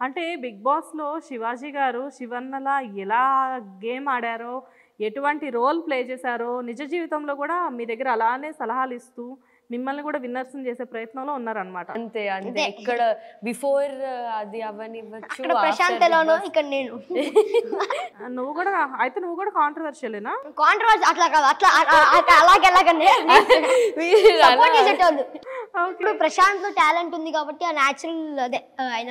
అంటే బిగ్ బాస్లో శివాజీ గారు శివన్నలా ఎలా గేమ్ ఆడారో, ఎటువంటి రోల్ ప్లే చేశారో, నిజ జీవితంలో కూడా మీ దగ్గర అలానే సలహాలు ఇస్తూ మిమ్మల్ని కూడా విన్నర్స్ చేసే ప్రయత్నంలో ఉన్నారనమాట. అంతే అంతే. ఇక్కడ బిఫోర్ అది అవనివ్వచ్చు, ప్రశాంత్ ఎలానో ఇక్కడ నేను. నువ్వు కూడా కాంట్రవర్షియలేనా? కాంట్రవర్సీ అట్లా కాదు, అట్లా అలాగెలాగండి సపోర్ట్ చేసేటోళ్ళు. ఇప్పుడు ప్రశాంత్ లో టాలెంట్ ఉంది కాబట్టి ఆ న్యాచురల్ అదే ఆయన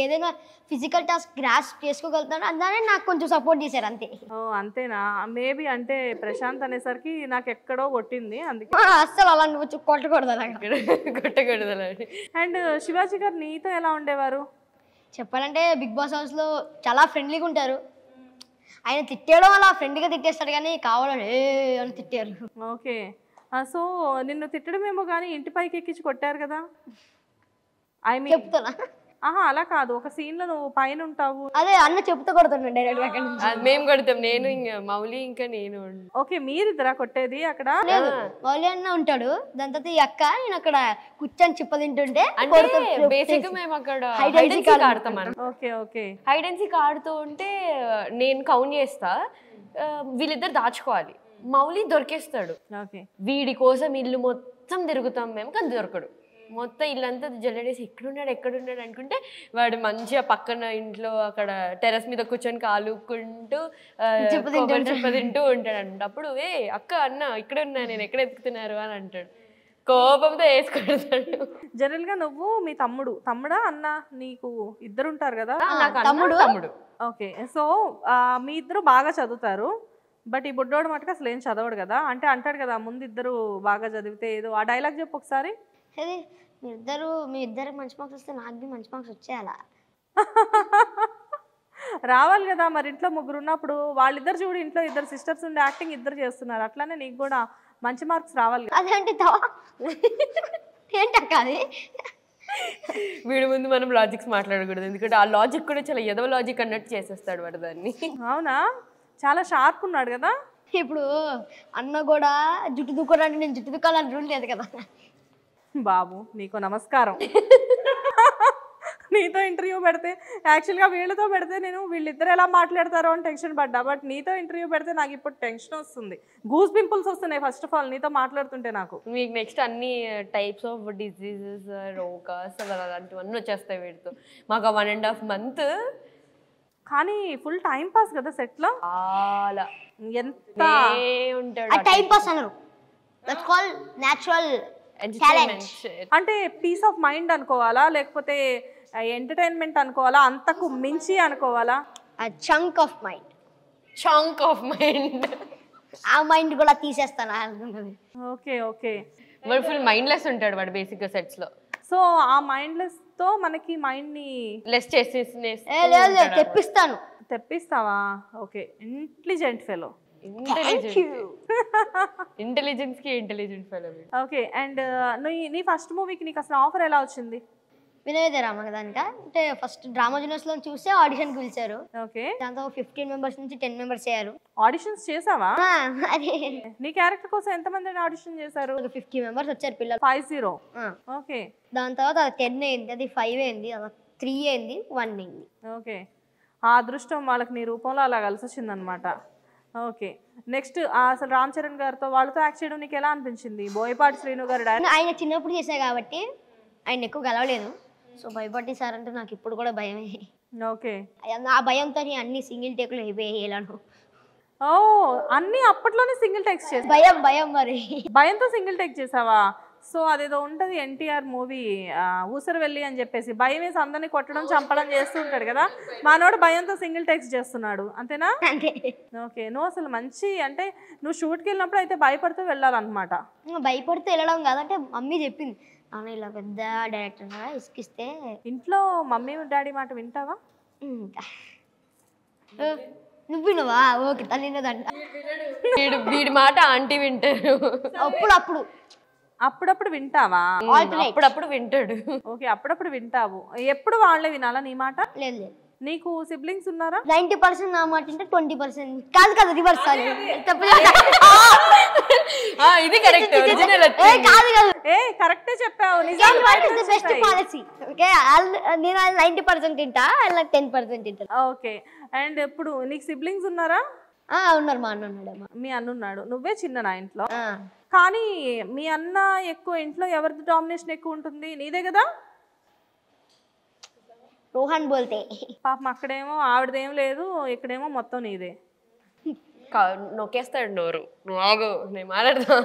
ఏదైనా ఫిజికల్ టాస్క్ గ్రాస్ప్ చేసుకోగలుగుతాడు, అందుకనే నాకు కొంచెం సపోర్ట్ చేశారు అంతే. ఓ అంతేనా? మేబీ అంటే ప్రశాంత్ అనేసరికి నాకు ఎక్కడో కొట్టింది, అందుకే అస్సలు అలా నువ్వు కొట్టకూడదు కొట్టకూడదు. అండ్ శివాజీ గారు నీతో ఎలా ఉండేవారు? చెప్పాలంటే బిగ్ బాస్ హౌస్ లో చాలా ఫ్రెండ్లీగా ఉంటారు. ఆయన తిట్టేయడం అలా ఫ్రెండ్గా తిట్టేస్తాడు కానీ కావాలని అని తిట్టారు. ఓకే, సో నిన్ను తిట్టడమేమో కానీ ఇంటి పైకి ఎక్కించి కొట్టారు కదా? ఐ మీన్ చెప్తున్నా, అలా కాదు, ఒక సీన్ లో నువ్వు పైన ఉంటావు. అదే అన్న చెప్తూ కొడుతున్నాడు డైరెక్ట్ అక్కడ నుంచి. మేము కొడతాం, నేను ఇంకా మౌలి ఇంకా నేను. ఓకే, మీరిద్దరా కొట్టేది అక్కడ? లేదు, మౌలి అన్న ఉంటాడు, దాని తర్వాత ఈ అక్క నేను అక్కడ కూర్చొని చిప్పతింటుంటే బేసిక్ మేము అక్కడ హైడ్ అండ్ సీక్ ఆడతాం. Okay okay, hide and seek ఆడుతూ ఉంటే నేను కౌంట్ చేస్తా, వీళ్ళిద్దరు దాచుకోవాలి, మౌలి దొరికేస్తాడు. ఓకే, వీడి కోసం ఇల్లు మొత్తం తిరుగుతాం మేము, కానీ దొరకడు. మొత్తం ఇల్లంతా జల్లడేసి ఎక్కడున్నాడు అనుకుంటే వాడు మంచిగా పక్కన ఇంట్లో అక్కడ టెర్రస్ మీద కూర్చొని కాలుకుంటూ తింటూ ఉంటాడు అంట. అప్పుడు అక్క అన్న ఇక్కడ ఉన్నా, నేను ఎక్కడ ఎత్తుకుతున్నారు అని అంటాడు, కోపంతో వేసుకుంటాడు. జనరల్ గా నువ్వు మీ తమ్ముడా అన్న, నీకు ఇద్దరు ఉంటారు కదా? తమ్ముడు. ఓకే, సో మీ ఇద్దరు బాగా చదువుతారు, బట్ ఈ బుడ్డోడు మటుకు అసలు ఏం చదవడు కదా? అంటే అంటాడు కదా ముందు ఇద్దరు బాగా చదివితే ఏదో, ఆ డైలాగ్ చెప్పు ఒకసారి. అదే మీ ఇద్దరు మంచి మార్క్స్ వస్తే నాకు మంచి మార్క్స్ వచ్చేయాలా? రావాలి కదా మరి, ఇంట్లో ముగ్గురు ఉన్నప్పుడు వాళ్ళిద్దరు చూడు, ఇంట్లో ఇద్దరు సిస్టర్స్ ఉండి యాక్టింగ్ ఇద్దరు చేస్తున్నారు, అట్లానే నీకు కూడా మంచి మార్క్స్ రావాలి కదా? అదేంటి ఏంటక్క అది? వీడి ముందు మనం లాజిక్స్ మాట్లాడకూడదు, ఎందుకంటే ఆ లాజిక్ కూడా చాలా ఎదవ లాజిక్ అన్నట్టు చేసేస్తాడు వాడు దాన్ని. అవునా? చాలా షార్ప్ ఉన్నాడు కదా. ఇప్పుడు అన్న కూడా జుట్టు దుక్కోడానికి నేను జుట్టు దుక్కాలని రూల్ లేదు కదా. బాబు నీకు నమస్కారం. నీతో ఇంటర్వ్యూ పెడితే, యాక్చువల్గా వీళ్ళతో పెడితే నేను వీళ్ళిద్దరు ఎలా మాట్లాడతారో అని టెన్షన్ పడ్డా, బట్ నీతో ఇంటర్వ్యూ పెడితే నాకు ఇప్పుడు టెన్షన్ వస్తుంది, గూస్ పింపుల్స్ వస్తున్నాయి ఫస్ట్ ఆఫ్ ఆల్ నీతో మాట్లాడుతుంటే. నాకు మీకు నెక్స్ట్ అన్ని టైప్స్ ఆఫ్ డిసీజెస్, రోగాస్ అలాంటివన్నీ వచ్చేస్తాయి వీడితో. మాకు 1.5 months కానీ ఫుల్ టైం పాస్ కదా సెట్లో. చాలా ఎంత ఉంటాడు టైం పాస్ అన్నారు, దట్స్ కాల్డ్ న్యాచురల్ ఎంటర్టైన్మెంట్. అంటే పీస్ ఆఫ్ మైండ్ అనుకోవాలా, లేకపోతే ఎంటర్టైన్మెంట్ అనుకోవాలా, అంతకు మించి అనుకోవాలా? చంక్ ఆఫ్ మైండ్, ఆ మైండ్ కూడా తీసేస్తాను అనుకున్నది. ఓకే ఓకే, వాడు ఫుల్ మైండ్లెస్ ఉంటాడు వాడు బేసిక్గా సెట్స్ లో. సో ఆ మైండ్లెస్ తో మనకి మైండ్ ని లెస్ చేసి తెప్పిస్తావా? Okay, intelligent fellow. ఇంటెలిజెన్స్ కి ఇంటెలిజెంట్ ఫెలో. ఓకే, అండ్ నీ ఫస్ట్ మూవీకి నీకు అసలు ఆఫర్ ఎలా వచ్చింది? వినోద రామదానిక అంటే ఫస్ట్ డ్రామా జూనియర్స్ లో చూస్తే ఆడిషన్ కి పిలిచారు. ఓకే, దాంతో 15 members నుంచి 10 members అయ్యారు. ఆడిషన్స్ చేసావా? అదే నీ క్యారెక్టర్ కోసం ఎంత మంది ఆడిషన్ చేశారు? 50 members వచ్చారు పిల్లలు. 50. ఓకే, దాని తర్వాత 10 అయింది, అది 5 అయింది, 3 అయింది, 1 అయింది. ఓకే, ఆ అదృష్టం వాళ్ళకి నీ రూపంలో అలా కలిసి వచ్చిందనమాట. ఓకే, నెక్స్ట్ అసలు రామ్ చరణ్ గారితో వాళ్ళతో యాక్ట్ చేయడం నీకు ఎలా అనిపించింది? బోయపాటి శ్రీను గారు ఆయన చిన్నప్పుడు చేశా కాబట్టి ఆయన ఎక్కువ గెలవలేదు, సో భయపడి సార్ అంటే నాకు ఇప్పుడు కూడా భయమే. ఓకే, ఆ భయంతో అన్ని సింగిల్ టేకులు అయిపోయేలాను. ఓ, అన్ని అప్పట్లోనే సింగిల్ టేక్స్ చేసా? భయం మరి భయంతో సింగిల్ టేక్ చేసావా? సో అదేదో ఉంటుంది ఎన్టీఆర్ మూవీ ఊసరు వెళ్ళి అని చెప్పేసి, భయం వేసి అందరినీ కొట్టడం చంపడం చేస్తూ ఉంటాడు కదా, మనోడు భయంతో సింగిల్ టేక్స్ చేస్తున్నాడు, అంతేనా? ఓకే, నువ్వు అసలు మంచి, అంటే నువ్వు షూట్కి వెళ్ళినప్పుడు అయితే భయపడుతూ వెళ్ళాలన్నమాట. భయపడుతూ వెళ్ళడం కాదంటే మమ్మీ చెప్పింది, అవును ఇలా పెద్ద డైరెక్టర్ ఇసుకిస్తే. ఇంట్లో మమ్మీ డాడీ మాట వింటావా? నువ్వు వినవా? ఓకే, తల్లినదంట. వీడి మాట ఆంటీ వింటారు. అప్పుడప్పుడు వింటావా? అప్పుడప్పుడు వింటాడు. ఓకే, అప్పుడప్పుడు వింటావు. ఎప్పుడు వాళ్ళే వినాలా నీ మాట? లేదు, నీకు సిబ్లింగ్స్ ఉన్నారా? 90% నా మాట అంటే 20% కాదు కదా రివర్స్ ఇది కరెక్ట్ కాదు కాదు కరెక్టే చెప్పావు. నిజాలు బెస్ట్ పాలసీ. ఓకే నేను 90% తింటా, 10% తింటా. ఓకే. అండ్ ఇప్పుడు నీకు సిబ్లింగ్స్ ఉన్నారా? ఉన్నారు. మా అన్న ఉన్నాడు. మీ అన్న ఉన్నాడు. నువ్వే చిన్న నా ఇంట్లో. కానీ మీ అన్న ఎక్కువ ఇంట్లో ఎవరిది డామినేషన్ ఎక్కువ ఉంటుంది? నీదే కదా. రోహన్ బోల్తే పాపం అక్కడేమో ఆవిడదేం లేదు, ఇక్కడేమో మొత్తం నీదే. నొక్కేస్తాడు నోరు. నువ్వు ఆగు, నేను మాట్లాడతా.